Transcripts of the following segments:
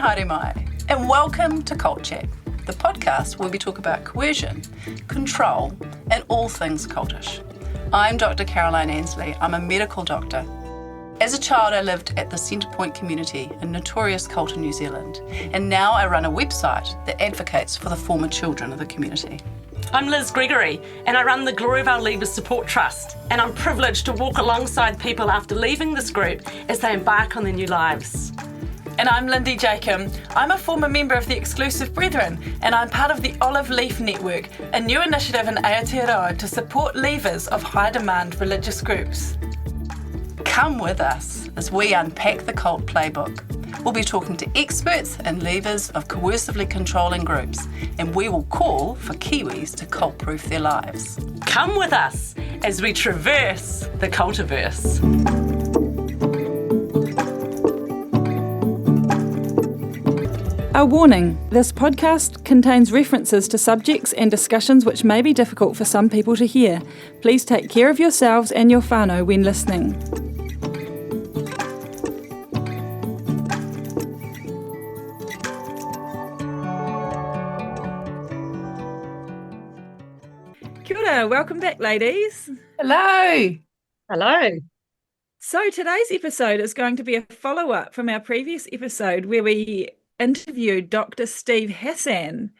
haere mai, and welcome to Cult Chat, the podcast where we talk about coercion, control, and all things cultish. I'm Dr. Caroline Ansley. I'm a medical doctor. As a child, I lived at the Centrepoint community, a notorious cult in New Zealand, and now I run a website that advocates for the former children of the community. I'm Liz Gregory, and I run the Gloriavale Leavers Support Trust, and I'm privileged to walk alongside people after leaving this group as they embark on their new lives. And I'm Lindy Jacob. I'm a former member of the Exclusive Brethren, and I'm part of the Olive Leaf Network, a new initiative in Aotearoa to support leavers of high-demand religious groups. Come with us as we unpack the cult playbook. We'll be talking to experts and leavers of coercively controlling groups, and we will call for Kiwis to cult-proof their lives. Come with us as we traverse the cultiverse. A warning, this podcast contains references to subjects and discussions which may be difficult for some people to hear. Please take care of yourselves and your whānau when listening. Kia ora, welcome back, ladies. Hello. Hello. So today's episode is going to be a follow-up from our previous episode where we interviewed Dr. Steve Hassan.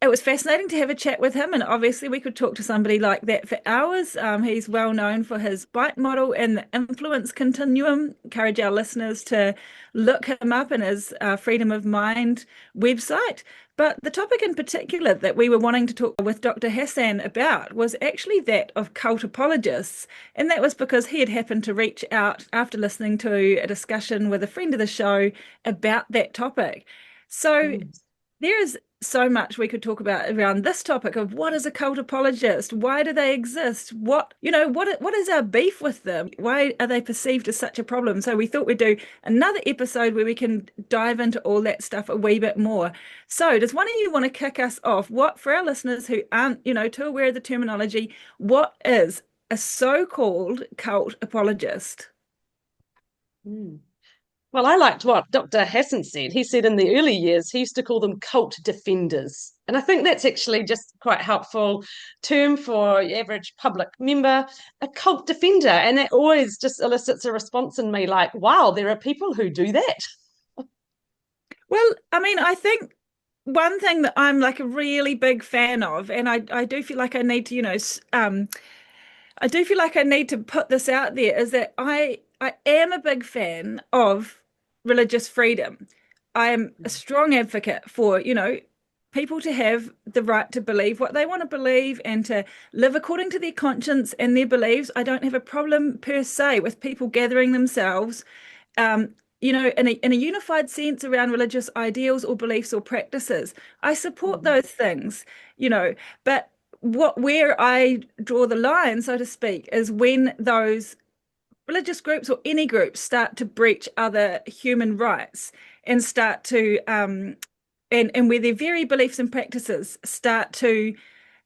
It was fascinating to have a chat with him, and obviously we could talk to somebody like that for hours. He's well known for his bite model and the influence continuum. Encourage our listeners to look him up in his Freedom of Mind website. But the topic in particular that we were wanting to talk with Dr. Hassan about was actually that of cult apologists. And that was because he had happened to reach out after listening to a discussion with a friend of the show about that topic. So there is so much we could talk about around this topic of what is a cult apologist? Why do they exist? What is our beef with them? Why are they perceived as such a problem? So we thought we'd do another episode where we can dive into all that stuff a wee bit more. So does one of you want to kick us off? What, for our listeners who aren't, too aware of the terminology, what is a so-called cult apologist? Well, I liked what Dr. Hassan said. He said in the early years, he used to call them cult defenders. And I think that's actually just quite a helpful term for your average public member, a cult defender. And that always just elicits a response in me like, wow, there are people who do that. Well, I mean, I think one thing that I'm like a really big fan of, and I do feel like I need to, I do feel like I need to put this out there, is that I am a big fan of religious freedom. I am a strong advocate for, people to have the right to believe what they want to believe and to live according to their conscience and their beliefs. I don't have a problem per se with people gathering themselves, in a unified sense around religious ideals or beliefs or practices. I support those things, but where I draw the line, so to speak, is when those religious groups or any groups start to breach other human rights and start to and where their very beliefs and practices start to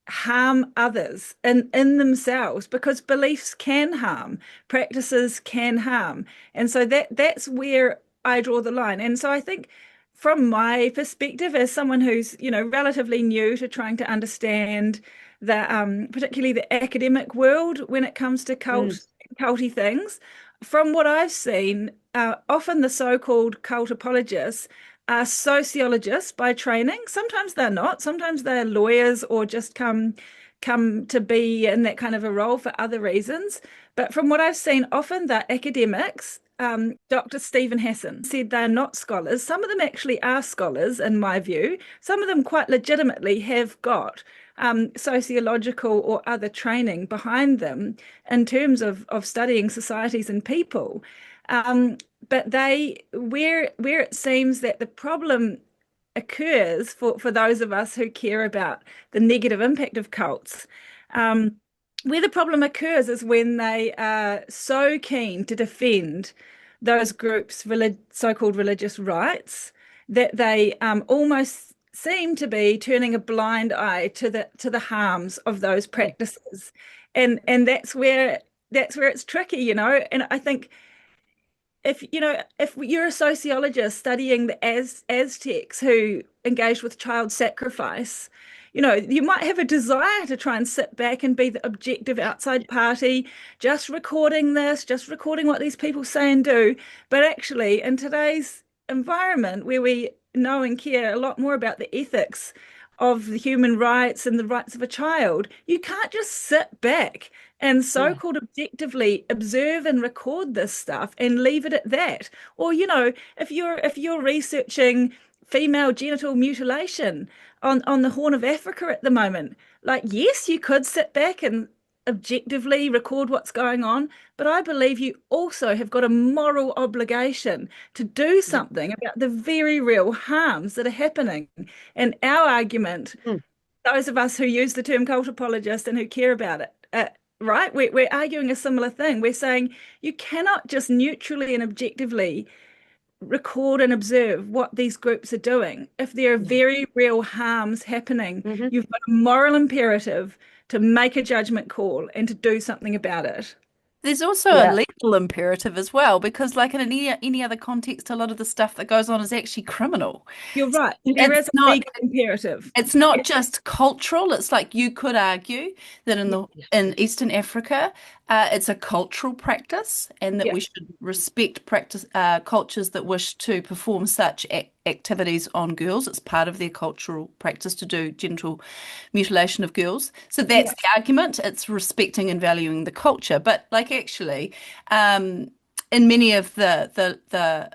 harm others in themselves, because beliefs can harm, practices can harm. And so that's where I draw the line. And so I think from my perspective as someone who's, relatively new to trying to understand the particularly the academic world when it comes to culty things, from what I've seen, often the so-called cult apologists are sociologists by training. Sometimes they're not. Sometimes they're lawyers or just come to be in that kind of a role for other reasons. But from what I've seen, often they're academics. Dr. Steve Hassan said they're not scholars. Some of them actually are scholars, in my view. Some of them quite legitimately have got sociological or other training behind them in terms of studying societies and people. But where it seems that the problem occurs for those of us who care about the negative impact of cults, where the problem occurs is when they are so keen to defend those groups' so-called religious rights that they almost seem to be turning a blind eye to the harms of those practices, and that's where it's tricky, and I think if if you're a sociologist studying the Aztecs who engaged with child sacrifice, you might have a desire to try and sit back and be the objective outside party, just recording this, just recording what these people say and do. But actually, in today's environment where we know and care a lot more about the ethics of the human rights and the rights of a child, you can't just sit back and so-called objectively observe and record this stuff and leave it at that. Or, if you're researching female genital mutilation on the Horn of Africa at the moment, like, yes, you could sit back and objectively record what's going on, but I believe you also have got a moral obligation to do something about the very real harms that are happening. And our argument, those of us who use the term cult apologist and who care about it, right? We're arguing a similar thing. We're saying you cannot just neutrally and objectively record and observe what these groups are doing. If there are very real harms happening, you've got a moral imperative to make a judgment call and to do something about it. There's also a legal imperative as well, because like in any other context, a lot of the stuff that goes on is actually criminal. You're right. There is a legal imperative. It's not just cultural. It's like you could argue that in Eastern Africa, it's a cultural practice, and that we should respect cultures that wish to perform such activities on girls. It's part of their cultural practice to do genital mutilation of girls. So that's the argument. It's respecting and valuing the culture. But like actually, in many of the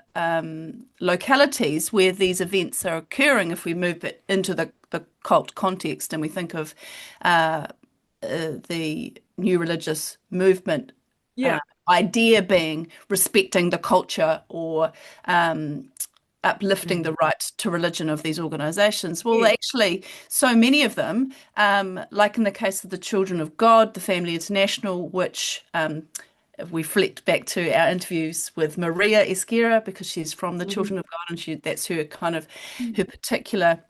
localities where these events are occurring, if we move it into the cult context and we think of the new religious movement idea being respecting the culture or uplifting the right to religion of these organizations. Well, actually, so many of them, like in the case of the Children of God, the Family International, which if we flicked back to our interviews with Maria Esquerra, because she's from the Children of God, and that's her kind of her particular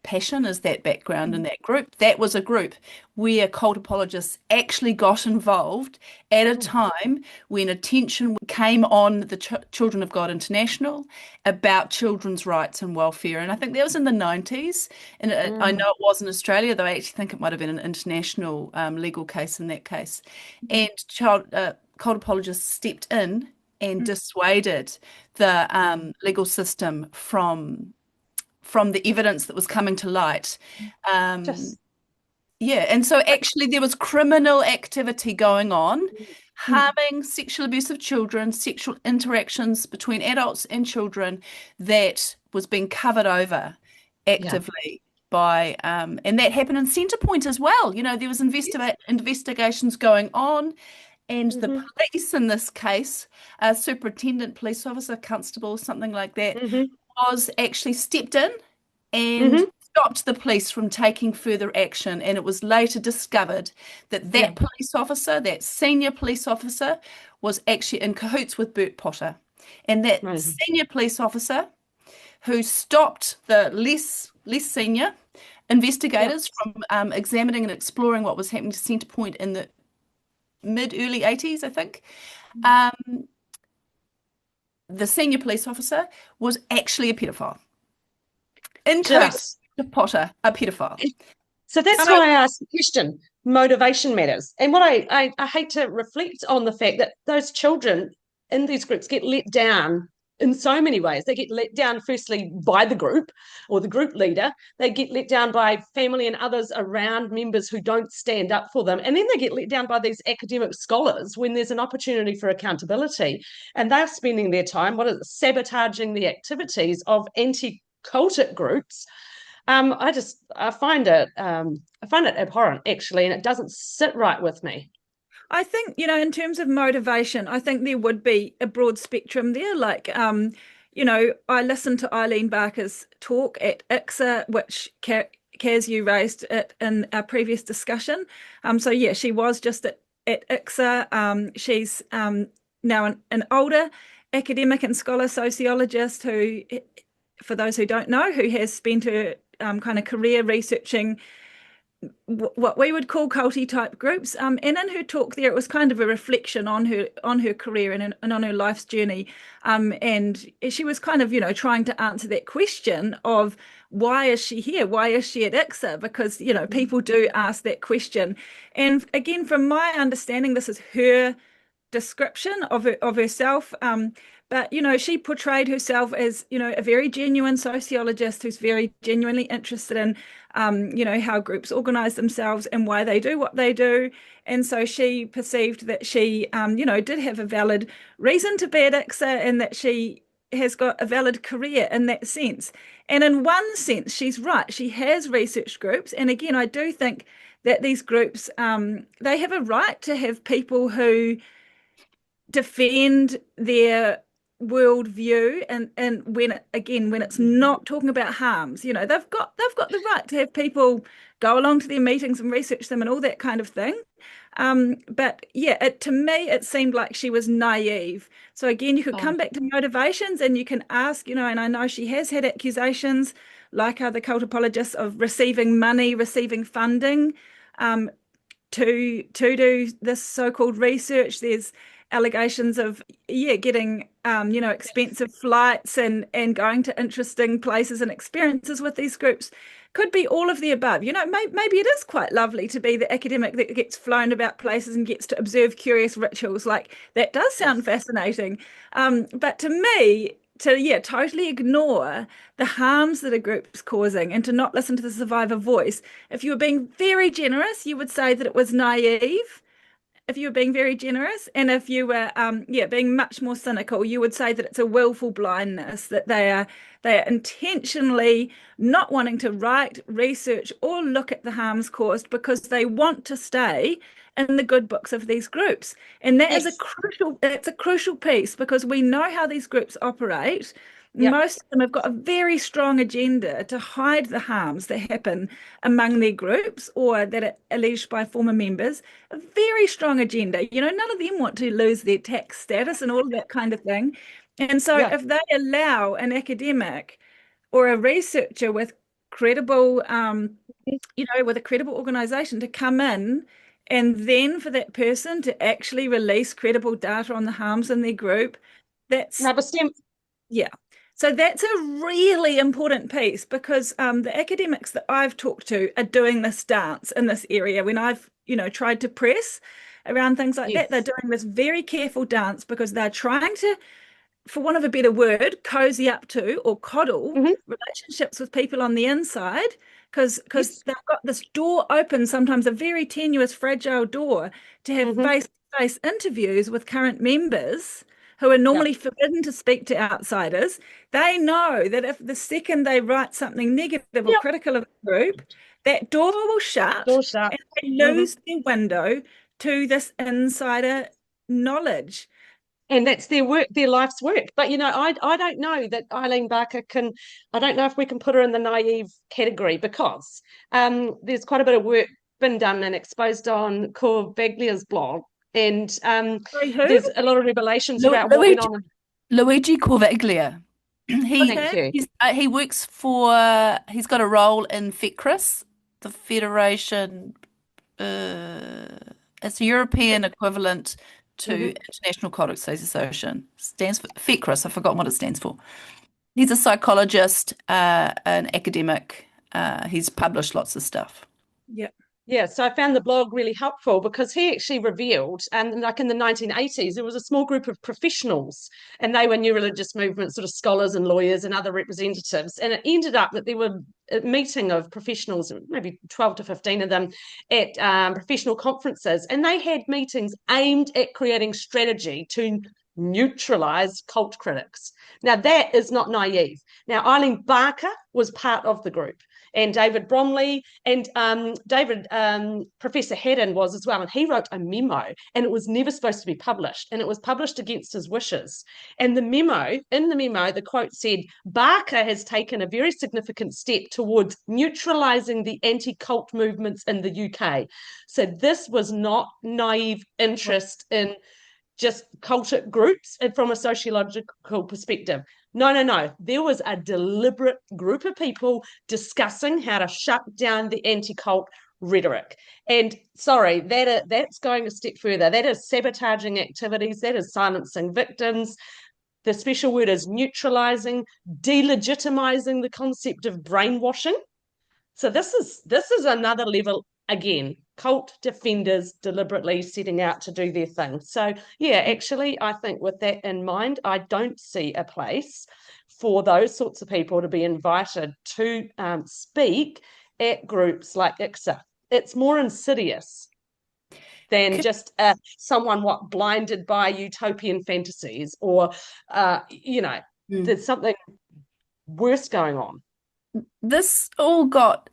passion is that background in that group. That was a group where cult apologists actually got involved at a time when attention came on the Children of God International about children's rights and welfare. And I think that was in the 90s. And I know it was in Australia, though I actually think it might have been an international legal case in that case. And cult apologists stepped in and dissuaded the legal system from the evidence that was coming to light. And so actually there was criminal activity going on, harming sexual abuse of children, sexual interactions between adults and children that was being covered over actively by, and that happened in Centrepoint as well. There was investigations going on, and the police in this case, a superintendent, police officer, constable, something like that, was actually stepped in and stopped the police from taking further action. And it was later discovered that police officer, that senior police officer, was actually in cahoots with Bert Potter. And that senior police officer who stopped the less senior investigators from examining and exploring what was happening to Centrepoint in the early 80s, I think. The senior police officer was actually a pedophile. In cahoots with Potter, a pedophile. So that's why I asked the question, motivation matters. And what I hate to reflect on the fact that those children in these groups get let down in so many ways. They get let down firstly by the group or the group leader. They get let down by family and others around members who don't stand up for them. And then they get let down by these academic scholars when there's an opportunity for accountability. And they're spending their time, sabotaging the activities of anti-cultic groups. I find it abhorrent, actually, and it doesn't sit right with me. I think, in terms of motivation, I think there would be a broad spectrum there. Like, I listened to Eileen Barker's talk at ICSA, which Kaz, you raised it in our previous discussion. She was just at ICSA. She's now an older academic and scholar sociologist who, for those who don't know, who has spent her kind of career researching what we would call culty type groups. And in her talk there, it was kind of a reflection on her career and on her life's journey. And she was kind of, trying to answer that question of why is she here? Why is she at ICSA? Because, people do ask that question. And again, from my understanding, this is her description of herself. But she portrayed herself as a very genuine sociologist who's very genuinely interested in how groups organize themselves and why they do what they do. And so she perceived that she did have a valid reason to be at ICSA, and that she has got a valid career in that sense. And in one sense, she's right. She has research groups. And again, I do think that these groups, they have a right to have people who defend their worldview, and when it's not talking about harms, they've got the right to have people go along to their meetings and research them and all that kind of thing. But yeah, to me it seemed like she was naive. So again, you could come back to motivations, and you can ask, and I know she has had accusations like other cult apologists of receiving money, receiving funding to do this so-called research. There's allegations of getting expensive flights and going to interesting places and experiences with these groups. Could be all of the above. Maybe it is quite lovely to be the academic that gets flown about places and gets to observe curious rituals. Like, that does sound fascinating. But to me, to totally ignore the harms that a group's causing and to not listen to the survivor voice. If you were being very generous, you would say that it was naive. If you were being very generous, and if you were being much more cynical, you would say that it's a willful blindness, that they are intentionally not wanting to write, research, or look at the harms caused because they want to stay in the good books of these groups. And that is a crucial piece, because we know how these groups operate. Yep. Most of them have got a very strong agenda to hide the harms that happen among their groups or that are alleged by former members. A very strong agenda. None of them want to lose their tax status and all of that kind of thing. And so if they allow an academic or a researcher with credible, with a credible organization to come in, and then for that person to actually release credible data on the harms in their group, that's... Yeah. So that's a really important piece, because the academics that I've talked to are doing this dance in this area. When I've, tried to press around things like that, they're doing this very careful dance because they're trying to, for want of a better word, cozy up to or coddle relationships with people on the inside, because they've got this door open, sometimes a very tenuous, fragile door, to have face-to-face interviews with current members who are normally forbidden to speak to outsiders. They know that if the second they write something negative or critical of the group, that door will shut, and they lose their window to this insider knowledge. And that's their work, their life's work. But, I don't know that Eileen Barker I don't know if we can put her in the naive category, because there's quite a bit of work been done and exposed on Corvaglia's blog. And there's a lot of revelations about what went on. Luigi Corvaglia. Thank you. He works for, he's got a role in FECRIS, the Federation, it's a European equivalent to International Cultic Studies Association. Stands for FECRIS, I've forgotten what it stands for. He's a psychologist, an academic. He's published lots of stuff. Yep. Yeah, so I found the blog really helpful, because he actually revealed, and like in the 1980s, there was a small group of professionals, and they were new religious movement sort of scholars and lawyers and other representatives. And it ended up that there were a meeting of professionals, maybe 12 to 15 of them, at professional conferences, and they had meetings aimed at creating strategy to neutralize cult critics. Now, that is not naive. Now, Eileen Barker was part of the group, and David Bromley, and Professor Haddon was as well, and he wrote a memo, and it was never supposed to be published, and it was published against his wishes. And in the memo, the quote said, Barker has taken a very significant step towards neutralizing the anti-cult movements in the UK. So this was not naive interest in just cultic groups and from a sociological perspective. No. There was a deliberate group of people discussing how to shut down the anti-cult rhetoric. And sorry, that's going a step further. That is sabotaging activities, that is silencing victims. The special word is neutralizing, delegitimizing the concept of brainwashing. So this is another level again. Cult defenders deliberately setting out to do their thing. So yeah, actually, I think with that in mind, I don't see a place for those sorts of people to be invited to speak at groups like ICSA. It's more insidious than just someone blinded by utopian fantasies, or there's something worse going on. This all got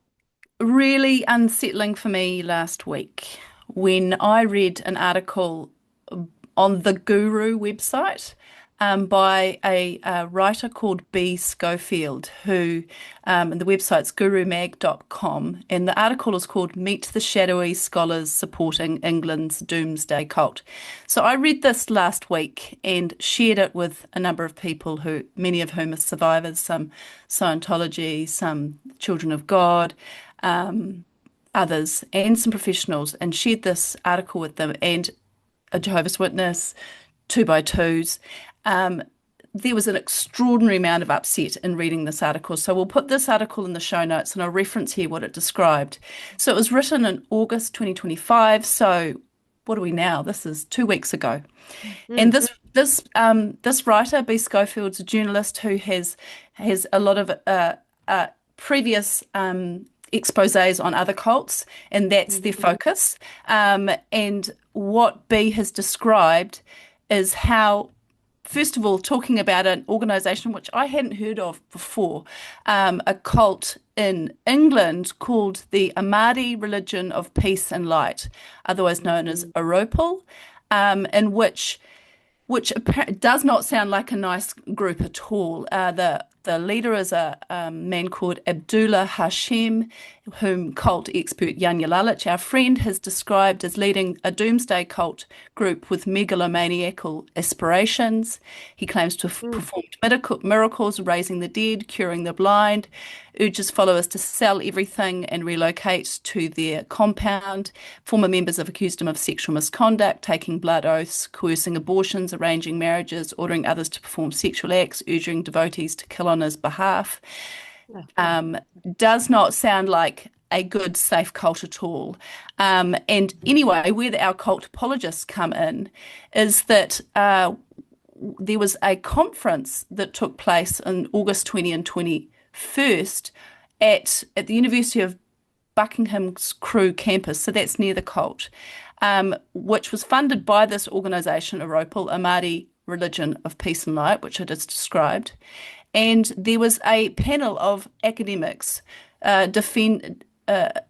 really unsettling for me last week when I read an article on the Guru website by a writer called B. Schofield, who the website's gurumag.com, and the article is called Meet the Shadowy Scholars Supporting England's Doomsday Cult. So I read this last week and shared it with a number of people, who many of whom are survivors, some Scientology, some Children of God, others, and some professionals, and shared this article with them, and a Jehovah's Witness, 2x2s. There was an extraordinary amount of upset in reading this article. So we'll put this article in the show notes, and I'll reference here what it described. So it was written in August 2025. So what are we now? This is 2 weeks ago. And this writer, B. Schofield's a journalist who has a lot of previous exposés on other cults, and that's their focus. And what B has described is how, first of all, talking about an organisation which I hadn't heard of before, a cult in England called the Ahmadi Religion of Peace and Light, otherwise known as Aropal, in which does not sound like a nice group at all. The leader is a man called Abdullah Hashem, whom cult expert Janja Lalich, our friend, has described as leading a doomsday cult group with megalomaniacal aspirations. He claims to have performed miracles, raising the dead, curing the blind, urges followers to sell everything and relocate to their compound. Former members have accused him of sexual misconduct, taking blood oaths, coercing abortions, arranging marriages, ordering others to perform sexual acts, urging devotees to kill on his behalf. Does not sound like a good, safe cult at all. And anyway, where our cult apologists come in is that there was a conference that took place in August 20 and 21st at the University of Buckingham's Crewe campus, so that's near the cult, which was funded by this organisation, Aropal, Ahmadi Religion of Peace and Light, which I just described. And there was a panel of academics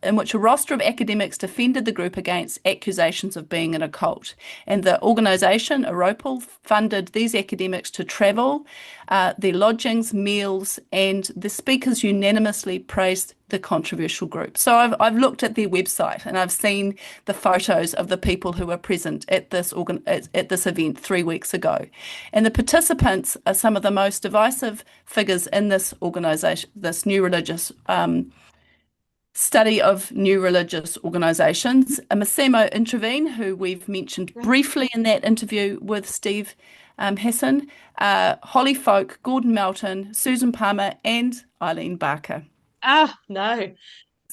in which a roster of academics defended the group against accusations of being in a cult. And the organisation, Aropal, funded these academics to travel, their lodgings, meals, and the speakers unanimously praised the controversial group. So I've looked at their website, and I've seen the photos of the people who were present at this event 3 weeks ago. And the participants are some of the most divisive figures in this organisation, this new religious study of new religious organisations. Massimo Intervene, who we've mentioned briefly in that interview with Steve Hassan, Holly Folk, Gordon Melton, Susan Palmer, and Eileen Barker. No.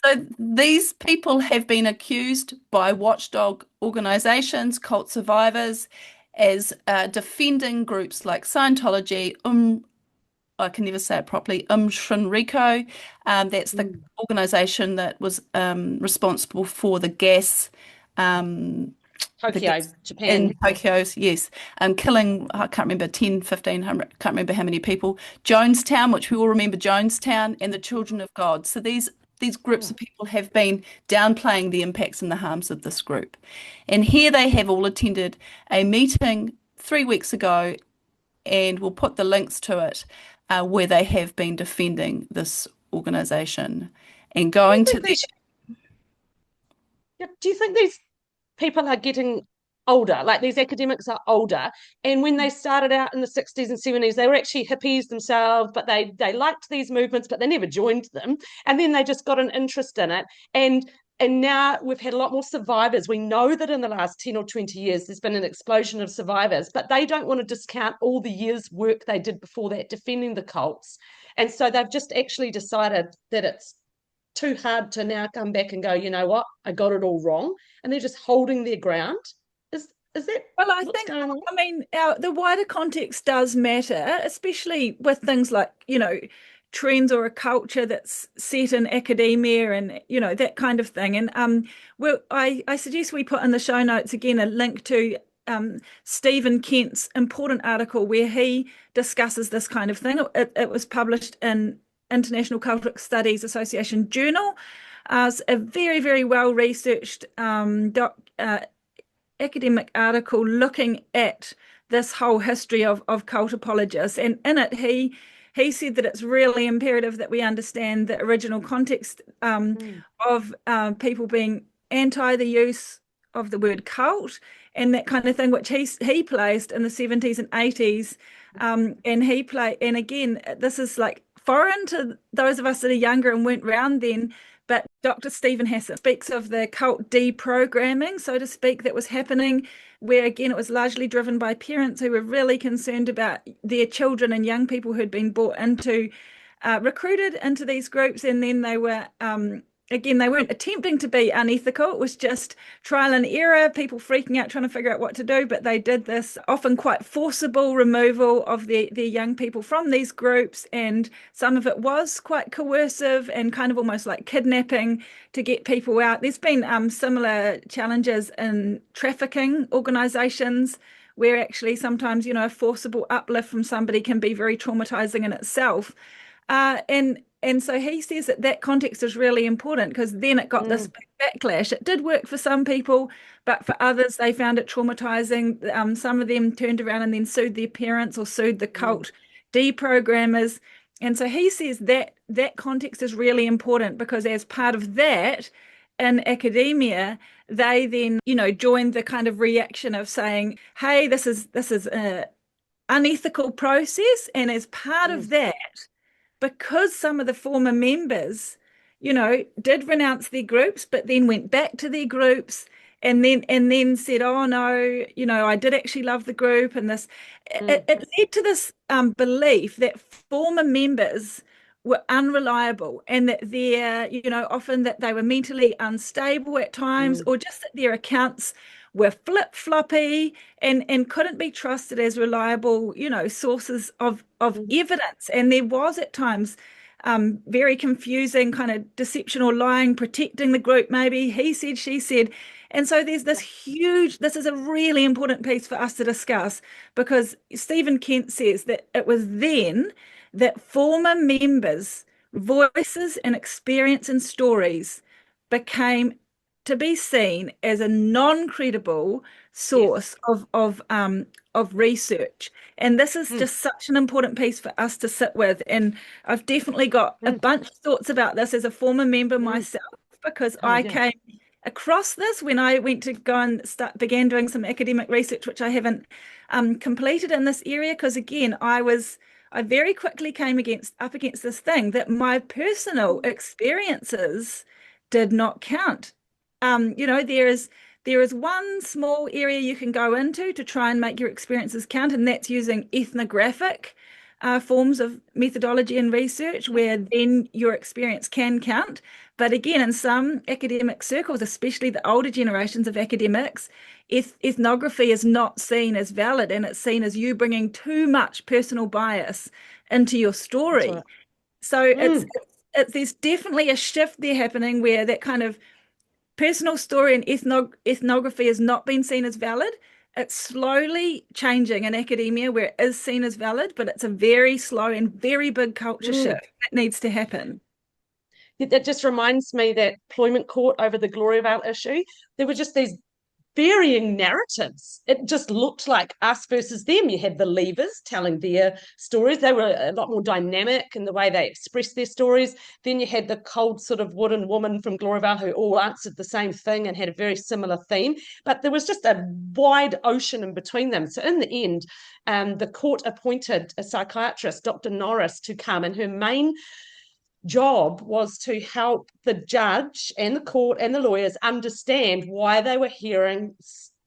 So these people have been accused by watchdog organisations, cult survivors, as defending groups like Scientology, I can never say it properly, Shinriko. That's the organisation that was responsible for the gas. Tokyo, Japan. In Tokyo's, yes. Killing, I can't remember, 10, 15, can't remember how many people. Jonestown, which we all remember Jonestown, and the Children of God. So these groups of people have been downplaying the impacts and the harms of this group. And here they have all attended a meeting 3 weeks ago, and we'll put the links to it, where they have been defending this organisation and going to the... Do you think these people are getting older? Like, these academics are older, and when they started out in the 60s and 70s, they were actually hippies themselves, but they liked these movements, but they never joined them, and then they just got an interest in it, and And now we've had a lot more survivors. We know that in the last 10 or 20 years, there's been an explosion of survivors, but they don't want to discount all the years' work they did before that defending the cults. And so they've just actually decided that it's too hard to now come back and go, you know what, I got it all wrong. And they're just holding their ground. Is that Well, I what's think, going on? I mean, the wider context does matter, especially with things like, trends or a culture that's set in academia and, that kind of thing. And well, I suggest we put in the show notes again a link to Stephen Kent's important article where he discusses this kind of thing. It was published in International Cultic Studies Association Journal as a very, very well researched academic article looking at this whole history of cult apologists. And in it, he said that it's really imperative that we understand the original context of people being anti the use of the word cult and that kind of thing, which he placed in the 70s and 80s. And again, this is like foreign to those of us that are younger and weren't around then. But Dr. Stephen Hassan speaks of the cult deprogramming, so to speak, that was happening, where again it was largely driven by parents who were really concerned about their children and young people who'd been brought into, recruited into these groups, and then they were again, they weren't attempting to be unethical. It was just trial and error, people freaking out, trying to figure out what to do. But they did this often quite forcible removal of their young people from these groups. And some of it was quite coercive and kind of almost like kidnapping to get people out. There's been similar challenges in trafficking organizations where actually sometimes, a forcible uplift from somebody can be very traumatizing in itself. And so he says that context is really important because then it got this big backlash. It did work for some people, but for others, they found it traumatizing. Some of them turned around and then sued their parents or sued the cult deprogrammers. And so he says that context is really important because as part of that, in academia, they then, joined the kind of reaction of saying, hey, this is an unethical process. And as part of that, because some of the former members, did renounce their groups, but then went back to their groups and then said, oh no, I did actually love the group. And this, it led to this belief that former members were unreliable and that they're, often that they were mentally unstable at times or just that their accounts were flip-floppy and couldn't be trusted as reliable, sources of evidence. And there was at times very confusing kind of deception or lying, protecting the group maybe. He said, she said. And so there's this is a really important piece for us to discuss because Stephen Kent says that it was then that former members' voices and experience and stories became to be seen as a non-credible source of research. And this is just such an important piece for us to sit with. And I've definitely got a bunch of thoughts about this as a former member myself, because I came across this when I went to go and began doing some academic research, which I haven't completed in this area. Because again, I very quickly came up against this thing that my personal experiences did not count. There is one small area you can go into to try and make your experiences count, and that's using ethnographic forms of methodology and research, where then your experience can count. But again, in some academic circles, especially the older generations of academics, ethnography is not seen as valid, and it's seen as you bringing too much personal bias into your story. Right. So there's definitely a shift there happening where that kind of personal story and ethnography has not been seen as valid. It's slowly changing in academia where it is seen as valid, but it's a very slow and very big culture shift that needs to happen. That just reminds me that employment court over the Gloriavale issue, there were just these varying narratives. It just looked like us versus them. You had the leavers telling their stories. They were a lot more dynamic in the way they expressed their stories. Then you had the cold sort of wooden woman from Gloriavale who all answered the same thing and had a very similar theme. But there was just a wide ocean in between them. So in the end, the court appointed a psychiatrist, Dr. Norris, to come, and her main job was to help the judge and the court and the lawyers understand why they were hearing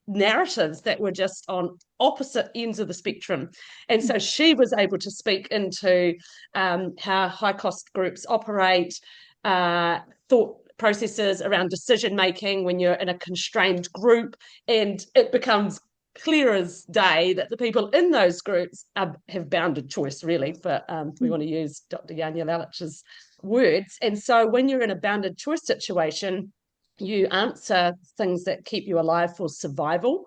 narratives that were just on opposite ends of the spectrum. And so she was able to speak into how high cost groups operate, thought processes around decision making when you're in a constrained group, and it becomes clear as day that the people in those groups have bounded choice, really, for we want to use Dr. Janja Lalich's words. And so when you're in a bounded choice situation, you answer things that keep you alive for survival.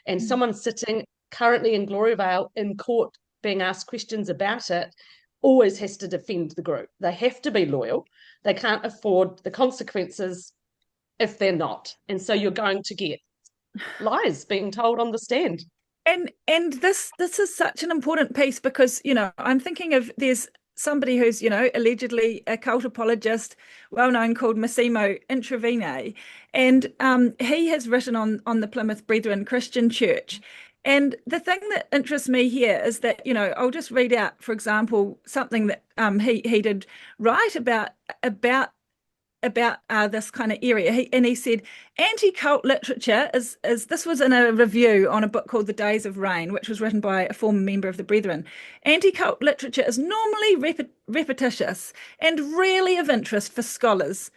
And someone sitting currently in Gloriavale in court being asked questions about it always has to defend the group. They have to be loyal. They can't afford the consequences if they're not. And so you're going to get lies being told on the stand. And this is such an important piece, because, you know, I'm thinking of, there's somebody who's, you know, allegedly a cult apologist, well known, called Massimo Intravene, and he has written on the Plymouth Brethren Christian Church. And the thing that interests me here is that, you know, I'll just read out, for example, something that he did write about this kind of area. He said, anti-cult literature is this was in a review on a book called The Days of Rain, which was written by a former member of the Brethren. Anti-cult literature is normally repetitious and rarely of interest for scholars.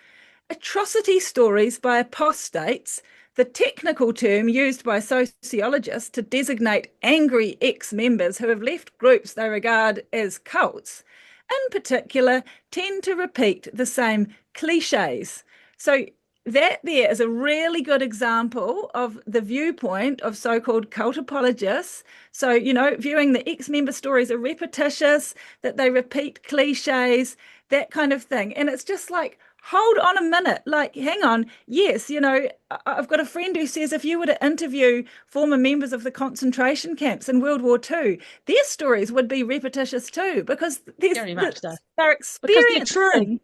Atrocity stories by apostates, the technical term used by sociologists to designate angry ex-members who have left groups they regard as cults, in particular, tend to repeat the same cliches. So that there is a really good example of the viewpoint of so-called cult apologists. So, you know, viewing the ex-member stories are repetitious, that they repeat cliches, that kind of thing. And it's just like, hold on a minute, like, hang on. Yes, you know, I've got a friend who says if you were to interview former members of the concentration camps in World War II, their stories would be repetitious too, because they're experiencing,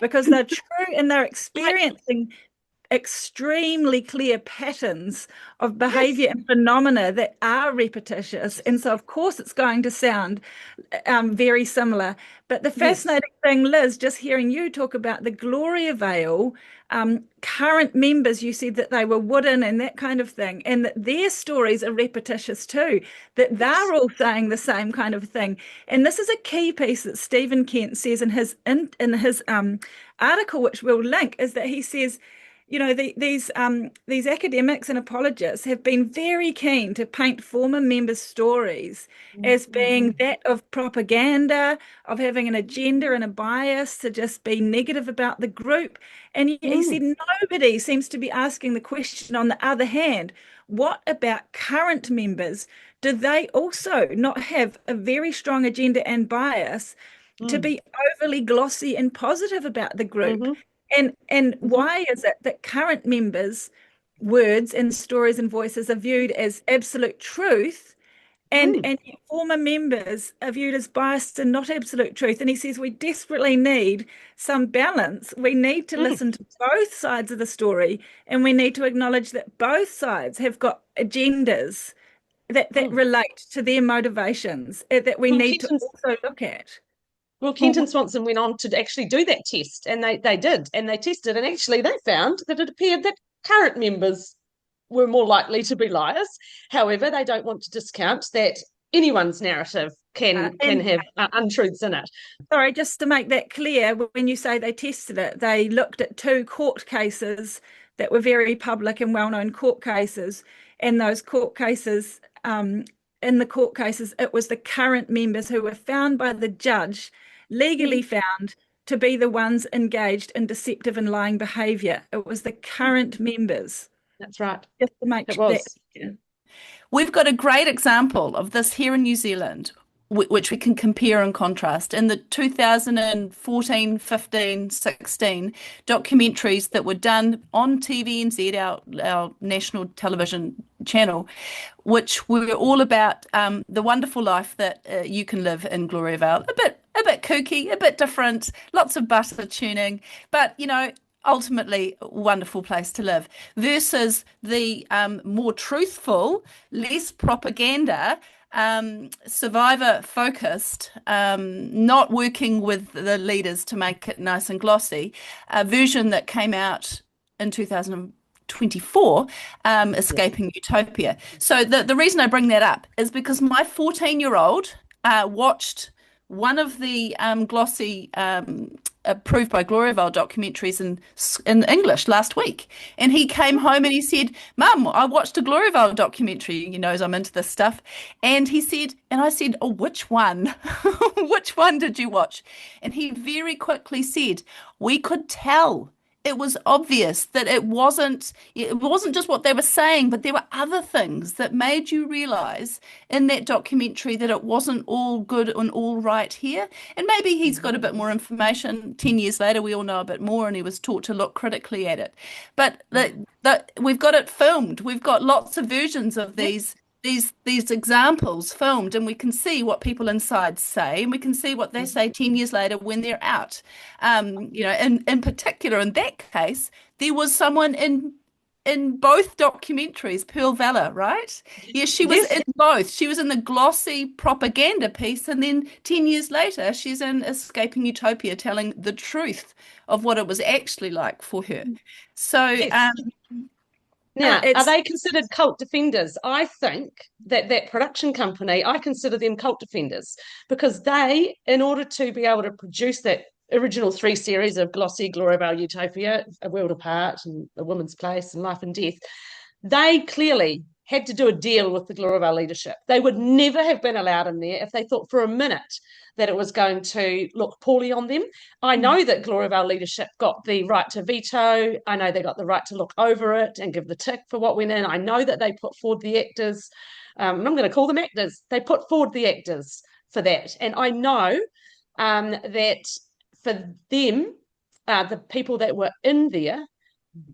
because they're true, and they're experiencing extremely clear patterns of behavior and phenomena that are repetitious. And so, of course, it's going to sound very similar. But the fascinating thing, Liz, just hearing you talk about the Gloriavale current members, you said that they were wooden and that kind of thing, and that their stories are repetitious too, that they're all saying the same kind of thing. And this is a key piece that Stephen Kent says in his article, which we'll link, is that he says, you know, these academics and apologists have been very keen to paint former members' stories as being that of propaganda, of having an agenda and a bias to just be negative about the group. And he said nobody seems to be asking the question, on the other hand, what about current members? Do they also not have a very strong agenda and bias to be overly glossy and positive about the group? And why is it that current members' words and stories and voices are viewed as absolute truth, and former members are viewed as biased and not absolute truth? And he says we desperately need some balance. We need to listen to both sides of the story, and we need to acknowledge that both sides have got agendas that relate to their motivations that we need to also look at. Well, Kent and Swanson went on to actually do that test, and they did, and they tested, and actually they found that it appeared that current members were more likely to be liars. However, they don't want to discount that anyone's narrative can have untruths in it. Sorry, just to make that clear, when you say they tested it, they looked at 2 court cases that were very public and well-known court cases, and those court cases, in the court cases, it was the current members who were found by the judge, legally found, to be the ones engaged in deceptive and lying behaviour. It was the current members. That's right. Just to make sure that clear. We've got a great example of this here in New Zealand, which we can compare and contrast. In the 2014, 15, 16 documentaries that were done on TVNZ, our national television channel, which were all about the wonderful life that you can live in Gloriavale. A bit kooky, a bit different, lots of butter tuning, but, you know, ultimately a wonderful place to live, versus the more truthful, less propaganda survivor focused, not working with the leaders to make it nice and glossy, a version that came out in 2024, Escaping Utopia. So the reason I bring that up is because my 14-year-old watched one of the glossy approved by Gloriavale documentaries in English last week. And he came home and he said, Mum, I watched a Gloriavale documentary. He knows I'm into this stuff. And he said, and I said, oh, which one? Which one did you watch? And he very quickly said, we could tell. It was obvious that it wasn't just what they were saying, but there were other things that made you realize in that documentary that it wasn't all good and all right here. And maybe he's got a bit more information. 10 years later, we all know a bit more, and he was taught to look critically at it. But we've got it filmed. We've got lots of versions of these examples filmed, and we can see what people inside say, and we can see what they say 10 years later when they're out. In particular, in that case, there was someone in both documentaries, Pearl Valor, right? Yes, she was in both. She was in the glossy propaganda piece, and then 10 years later, she's in Escaping Utopia, telling the truth of what it was actually like for her. So, now, are they considered cult defenders? I think that production company, I consider them cult defenders, because they, in order to be able to produce that original 3 series of glossy Gloriavale Utopia, A World Apart and A Woman's Place and Life and Death, they clearly had to do a deal with the Gloriavale leadership. They would never have been allowed in there if they thought for a minute that it was going to look poorly on them. I know that Gloriavale leadership got the right to veto. I know they got the right to look over it and give the tick for what went in. I know that they put forward the actors, and I'm going to call them actors. They put forward the actors for that. And I know that for them, the people that were in there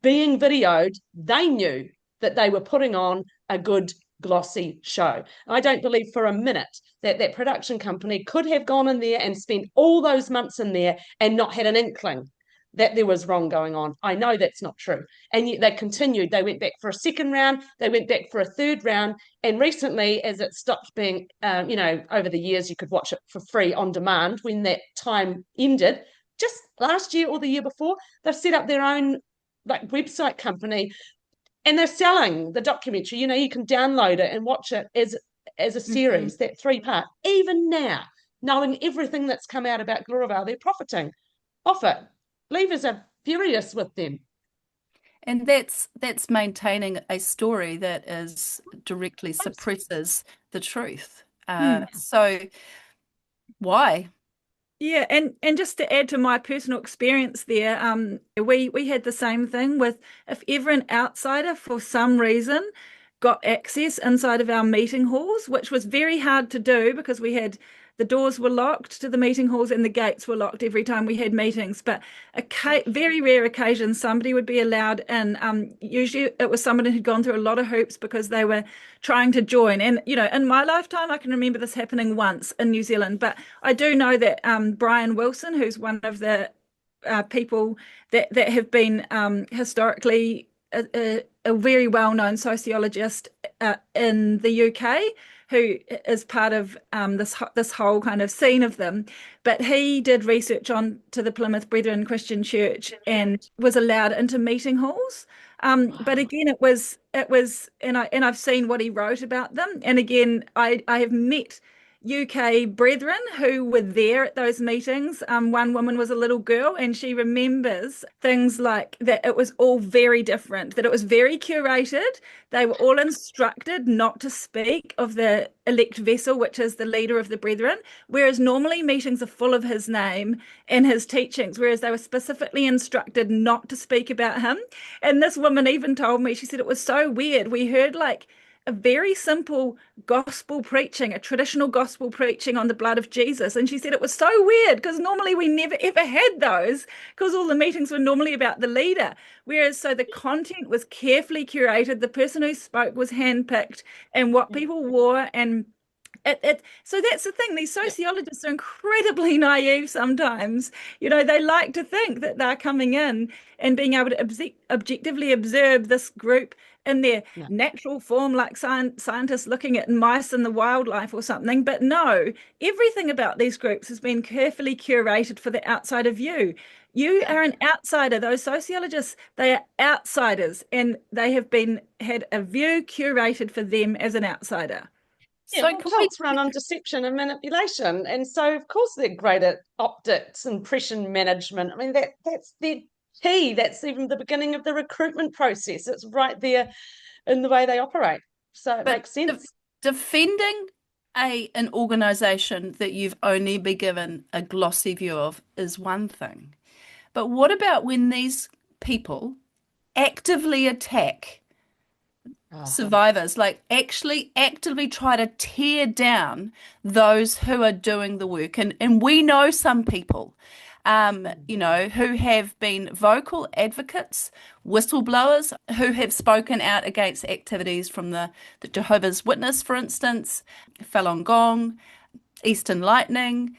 being videoed, they knew that they were putting on a good glossy show. I don't believe for a minute that production company could have gone in there and spent all those months in there and not had an inkling that there was wrong going on. I know that's not true. And yet they continued. They went back for a second round. They went back for a third round. And recently, as it stopped being, over the years, you could watch it for free on demand when that time ended. Just last year or the year before, they've set up their own website company, and they're selling the documentary. You can download it and watch it as a series, that 3-part. Even now, knowing everything that's come out about Gloriavale, they're profiting off it. Leavers are furious with them. And that's maintaining a story that is directly suppresses the truth. So why? Yeah, and just to add to my personal experience there, we had the same thing with, if ever an outsider for some reason got access inside of our meeting halls, which was very hard to do because the doors were locked to the meeting halls and the gates were locked every time we had meetings. But very rare occasions, somebody would be allowed in. Usually it was somebody who'd gone through a lot of hoops because they were trying to join. And, in my lifetime, I can remember this happening once in New Zealand. But I do know that Brian Wilson, who's one of the people that have been historically a very well-known sociologist in the UK, who is part of this whole kind of scene of them, but he did research on to the Plymouth Brethren Christian Church and was allowed into meeting halls. But again, it was, and I've seen what he wrote about them. And again, I have met UK brethren who were there at those meetings. One woman was a little girl, and she remembers things like that it was all very different, that it was very curated. They were all instructed not to speak of the elect vessel, which is the leader of the brethren, whereas normally meetings are full of his name and his teachings, whereas they were specifically instructed not to speak about him. And this woman even told me, she said it was so weird. We heard a very simple gospel preaching, a traditional gospel preaching on the blood of Jesus. And she said it was so weird because normally we never ever had those, because all the meetings were normally about the leader. Whereas so the content was carefully curated, the person who spoke was handpicked, and what people wore and So that's the thing. These sociologists are incredibly naive sometimes. They like to think that they're coming in and being able to objectively observe this group in their natural form, like scientists looking at mice and the wildlife or something. But no, everything about these groups has been carefully curated for the outsider view. You are an outsider. Those sociologists, they are outsiders, and they have had a view curated for them as an outsider. Yeah, so cults run on deception and manipulation, and so of course they're great at optics, impression management. I mean, that's their key. That's even the beginning of the recruitment process. It's right there in the way they operate. So it makes sense. Defending an organisation that you've only been given a glossy view of is one thing. But what about when these people actively attack survivors, like actually actively try to tear down those who are doing the work? And we know some people, who have been vocal advocates, whistleblowers, who have spoken out against activities from the Jehovah's Witness, for instance, Falun Gong, Eastern Lightning,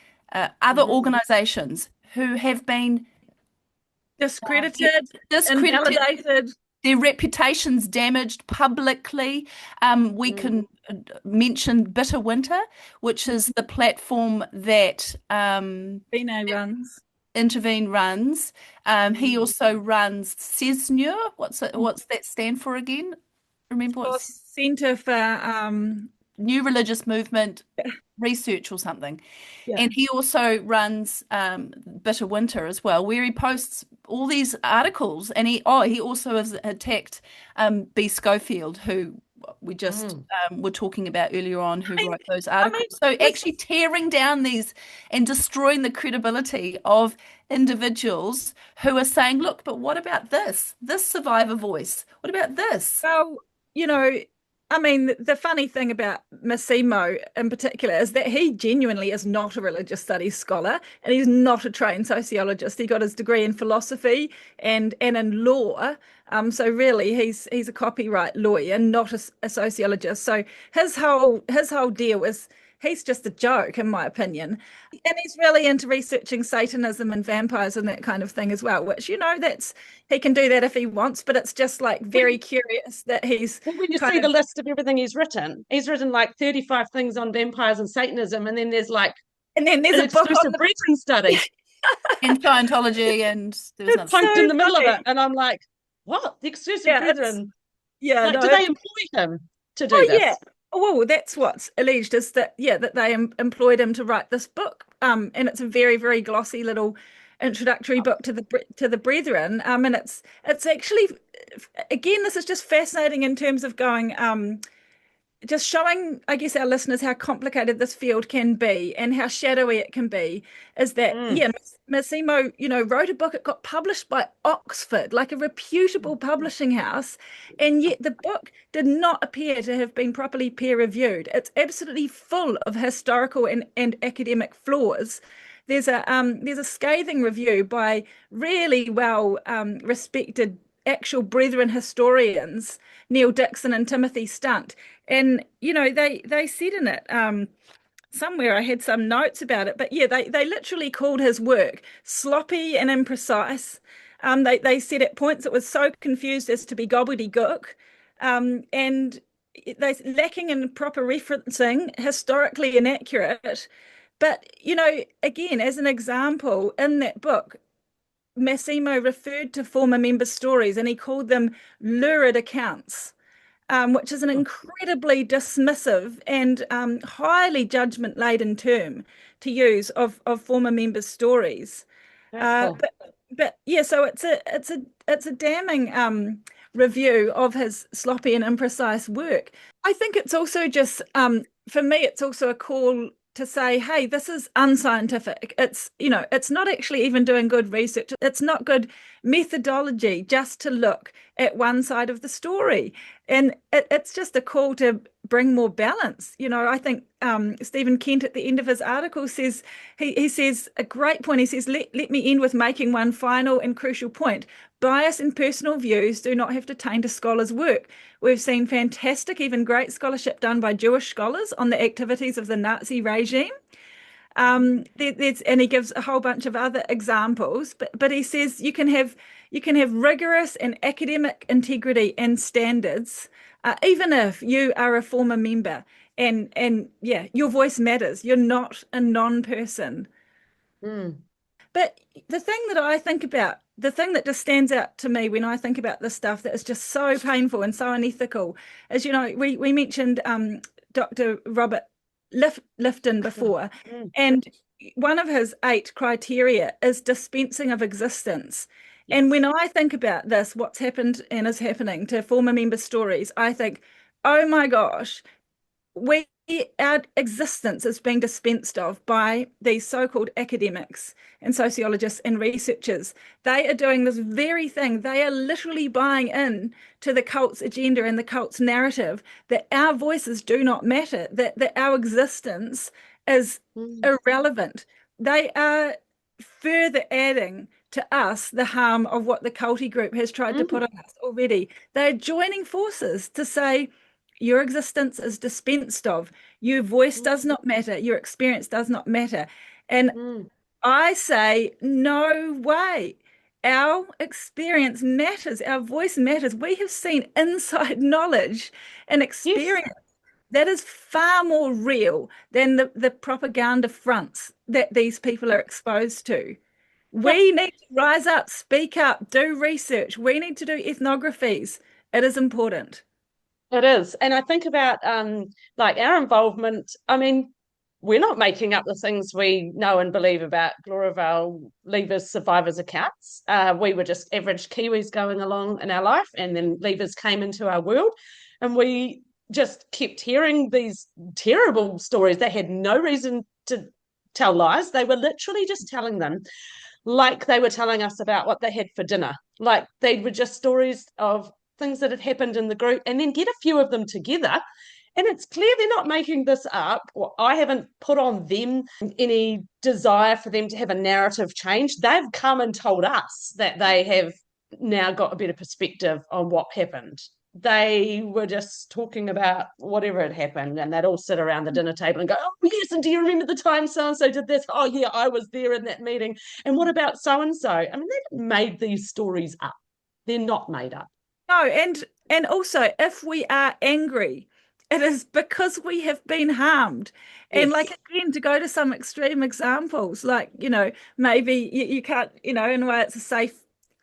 other organisations who have been discredited, invalidated, their reputations damaged publicly. We can mention Bitter Winter, which is the platform that Intervene runs. He also runs CESNUR. What's that stand for again? Remember what? Centre for New Religious Movement Research or something. Yeah. And he also runs Bitter Winter as well, where he posts all these articles, and he also has attacked B. Schofield, who we just were talking about earlier on, who wrote those articles. So actually tearing down these and destroying the credibility of individuals who are saying, look, but what about this survivor voice? What about this? Well, the funny thing about Massimo in particular is that he genuinely is not a religious studies scholar, and he's not a trained sociologist. He got his degree in philosophy and in law. So really he's a copyright lawyer, not a sociologist. So his whole deal is he's just a joke, in my opinion. And he's really into researching Satanism and vampires and that kind of thing as well, which, he can do that if he wants, but it's just like very curious that he's... When you see the list of everything he's written like 35 things on vampires and Satanism, and then there's a book on the Brethren study. And Scientology, and there's punked in the middle of it. And I'm like, what? The exclusive Brethren? Yeah. Do they employ him to do this? Yeah. Well, that's what's alleged, is that they employed him to write this book, and it's a very, very glossy little introductory book to the Brethren, and it's actually, again, this is just fascinating in terms of going, just showing, I guess, our listeners how complicated this field can be and how shadowy it can be. Is that Massimo, wrote a book. It got published by Oxford, like a reputable publishing house, and yet the book did not appear to have been properly peer reviewed. It's absolutely full of historical and academic flaws. There's a scathing review by really well respected actual Brethren historians, Neil Dixon and Timothy Stunt, and they said in it, somewhere I had some notes about it, but they literally called his work sloppy and imprecise. They said at points it was so confused as to be gobbledygook, and they lacking in proper referencing, historically inaccurate. But again, as an example, in that book, Massimo referred to former members' stories, and he called them lurid accounts, which is an incredibly dismissive and highly judgment-laden term to use of former members' stories. So it's a damning review of his sloppy and imprecise work. I think it's also just, for me, it's also a call to say, hey, this is unscientific. It's not actually even doing good research. It's not good methodology just to look at one side of the story. And it's just a call to bring more balance. I think Stephen Kent at the end of his article says, he says a great point. He says, let me end with making one final and crucial point. bias and personal views do not have to taint a scholar's work. We've seen fantastic, even great scholarship done by Jewish scholars on the activities of the Nazi regime. And he gives a whole bunch of other examples, but he says you can have rigorous and academic integrity and standards, even if you are a former member, and yeah, your voice matters. You're not a non-person. But the thing that I think about, the thing that just stands out to me when I think about this stuff that is just so painful and so unethical is, we mentioned Dr. Robert Lifton before, and one of his 8 criteria is dispensing of existence. Yes. And when I think about this, what's happened and is happening to former member stories, I think, oh my gosh, our existence is being dispensed of by these so-called academics and sociologists and researchers. They are doing this very thing. They are literally buying in to the cult's agenda and the cult's narrative that our voices do not matter, that our existence is irrelevant. They are further adding to us the harm of what the culty group has tried to put on us already. They're joining forces to say, your existence is dispensed of. Your voice does not matter. Your experience does not matter. And I say, no way. Our experience matters. Our voice matters. We have seen inside knowledge and experience that is far more real than the propaganda fronts that these people are exposed to. We need to rise up, speak up, do research. We need to do ethnographies. It is important. It is. And I think about like our involvement. I mean, we're not making up the things we know and believe about Gloriavale Leavers survivors accounts. We were just average Kiwis going along in our life, and then Leavers came into our world, and we just kept hearing these terrible stories. They had no reason to tell lies. They were literally just telling them like they were telling us about what they had for dinner. Like they were just stories of things that had happened in the group, and then get a few of them together. And it's clear they're not making this up. Well, I haven't put on them any desire for them to have a narrative change. They've come and told us that they have now got a better perspective on what happened. They were just talking about whatever had happened, and they'd all sit around the dinner table and go, oh, yes, and do you remember the time so-and-so did this? Oh, yeah, I was there in that meeting. And what about so-and-so? I mean, they haven't made these stories up. They're not made up. No, and also, if we are angry, it is because we have been harmed. And like, again, to go to some extreme examples, like, maybe you can't, in a way it's a safe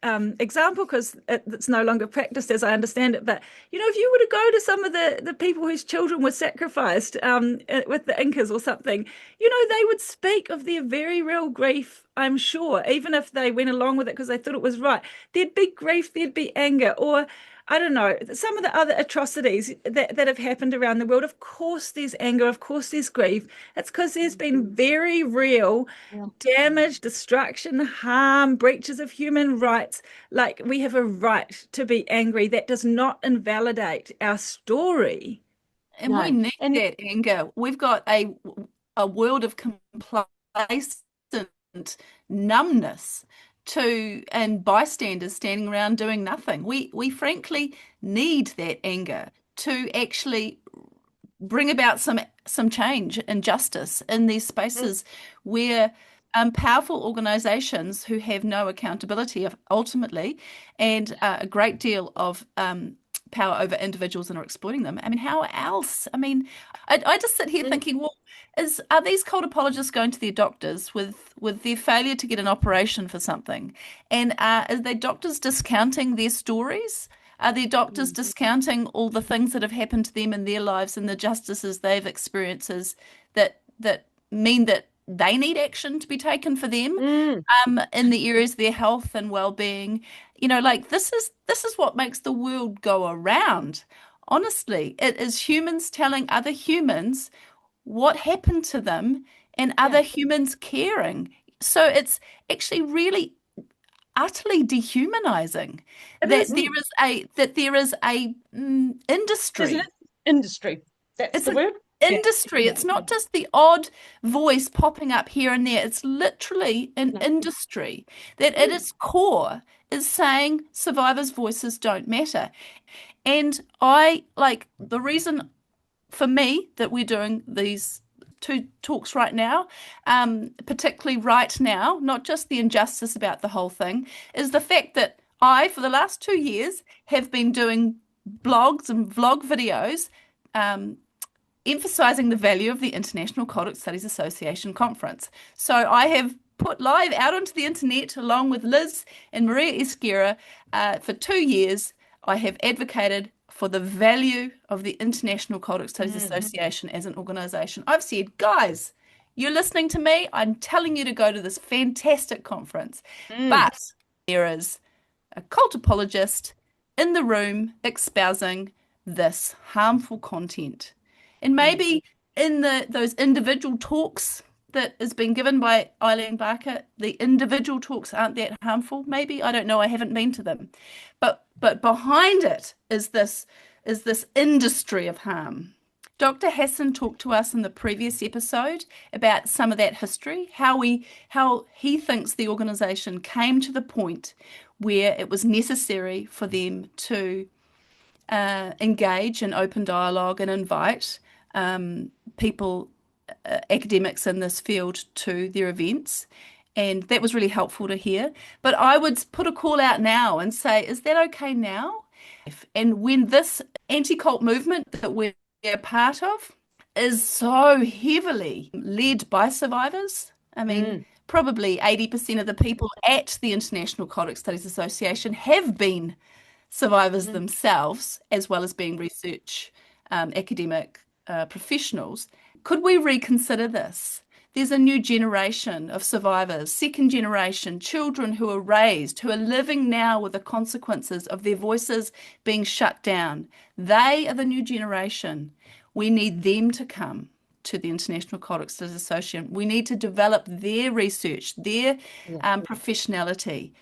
example because it's no longer practiced as I understand it. But, if you were to go to some of the people whose children were sacrificed with the Incas or something, they would speak of their very real grief, I'm sure, even if they went along with it because they thought it was right. There'd be grief, there'd be anger, or I don't know, some of the other atrocities that have happened around the world. Of course there's anger, of course there's grief. It's because there's been very real damage, destruction, harm, breaches of human rights. Like, we have a right to be angry. That does not invalidate our story. And we need that anger. We've got a world of complacent numbness and bystanders standing around doing nothing. We frankly need that anger to actually bring about some change and justice in these spaces where powerful organizations who have no accountability ultimately and a great deal of power over individuals and are exploiting them. I mean, how else? I mean, I just sit here thinking, well, are these cult apologists going to their doctors with their failure to get an operation for something? And are their doctors discounting their stories? Are their doctors discounting all the things that have happened to them in their lives and the justices they've experienced that mean that they need action to be taken for them in the areas of their health and well-being? Like, this is what makes the world go around. Honestly, it is humans telling other humans what happened to them and other humans caring. So it's actually really utterly dehumanizing that there is a industry. Industry. That's the word. industry. It's not just the odd voice popping up here and there. It's literally an industry that at its core is saying survivors' voices don't matter. And the reason for me that we're doing these 2 talks right now, particularly right now, not just the injustice about the whole thing, is the fact that I, for the last 2 years, have been doing blogs and vlog videos emphasizing the value of the International Cultic Studies Association conference. So I have put live out onto the internet along with Liz and Maria Esquerra for 2 years. I have advocated for the value of the International Cultic Studies Association as an organisation. I've said, guys, you're listening to me. I'm telling you to go to this fantastic conference. But there is a cult apologist in the room espousing this harmful content. And maybe in those individual talks that has been given by Eileen Barker, the individual talks aren't that harmful. Maybe, I don't know, I haven't been to them. But behind it is this industry of harm. Dr. Hassan talked to us in the previous episode about some of that history, how he thinks the organisation came to the point where it was necessary for them to engage in open dialogue and invite people, academics in this field, to their events. And that was really helpful to hear. But I would put a call out now and say, is that okay now? And when this anti-cult movement that we're a part of is so heavily led by survivors, I mean, probably 80% of the people at the International Cultic Studies Association have been survivors themselves, as well as being research academic professionals. Could we reconsider this? There's a new generation of survivors, second generation, children who are raised, who are living now with the consequences of their voices being shut down. They are the new generation. We need them to come to the International Cultic Studies Association. We need to develop their research, their professionality.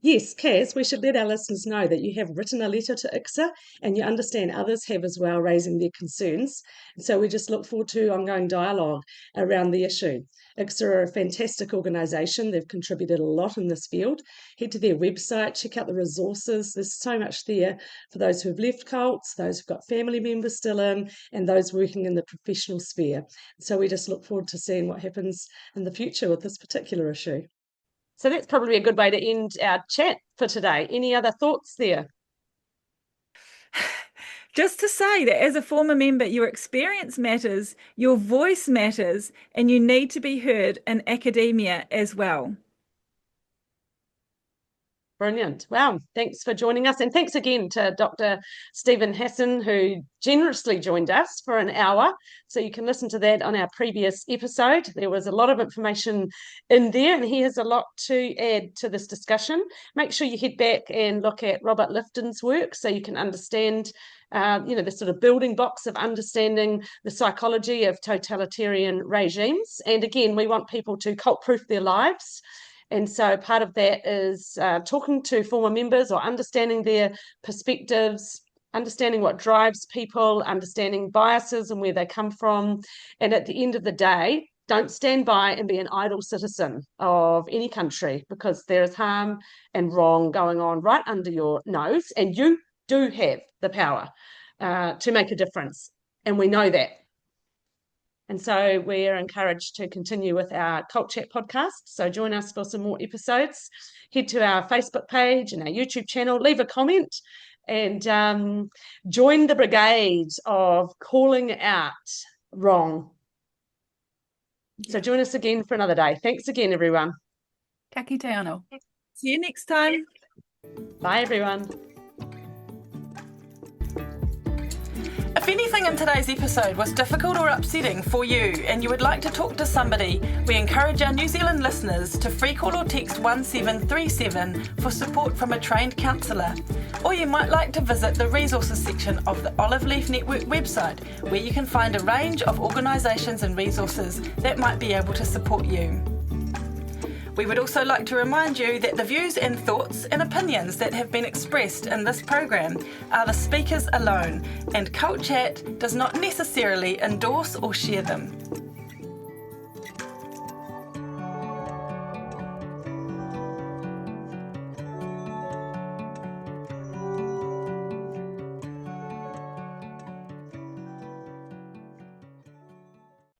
Yes, Kaz, we should let our listeners know that you have written a letter to ICSA and you understand others have as well, raising their concerns. So we just look forward to ongoing dialogue around the issue. ICSA are a fantastic organisation. They've contributed a lot in this field. Head to their website, check out the resources. There's so much there for those who have left cults, those who've got family members still in, and those working in the professional sphere. So we just look forward to seeing what happens in the future with this particular issue. So that's probably a good way to end our chat for today. Any other thoughts there? Just to say that as a former member, your experience matters, your voice matters, and you need to be heard in academia as well. Brilliant. Wow. Thanks for joining us. And thanks again to Dr. Stephen Hassan, who generously joined us for an hour. So you can listen to that on our previous episode. There was a lot of information in there, and he has a lot to add to this discussion. Make sure you head back and look at Robert Lifton's work so you can understand the sort of building blocks of understanding the psychology of totalitarian regimes. And again, we want people to cult-proof their lives. And so part of that is talking to former members or understanding their perspectives, understanding what drives people, understanding biases and where they come from. And at the end of the day, don't stand by and be an idle citizen of any country, because there is harm and wrong going on right under your nose. And you do have the power to make a difference. And we know that. And so we're encouraged to continue with our Cult Chat podcast. So join us for some more episodes. Head to our Facebook page and our YouTube channel, leave a comment, and join the brigade of calling out wrong. So join us again for another day. Thanks again, everyone. Ka kite anō. See you next time. Bye, everyone. If anything in today's episode was difficult or upsetting for you and you would like to talk to somebody, we encourage our New Zealand listeners to free call or text 1737 for support from a trained counsellor. Or you might like to visit the resources section of the Olive Leaf Network website, where you can find a range of organisations and resources that might be able to support you. We would also like to remind you that the views and thoughts and opinions that have been expressed in this program are the speakers alone, and Cult Chat does not necessarily endorse or share them.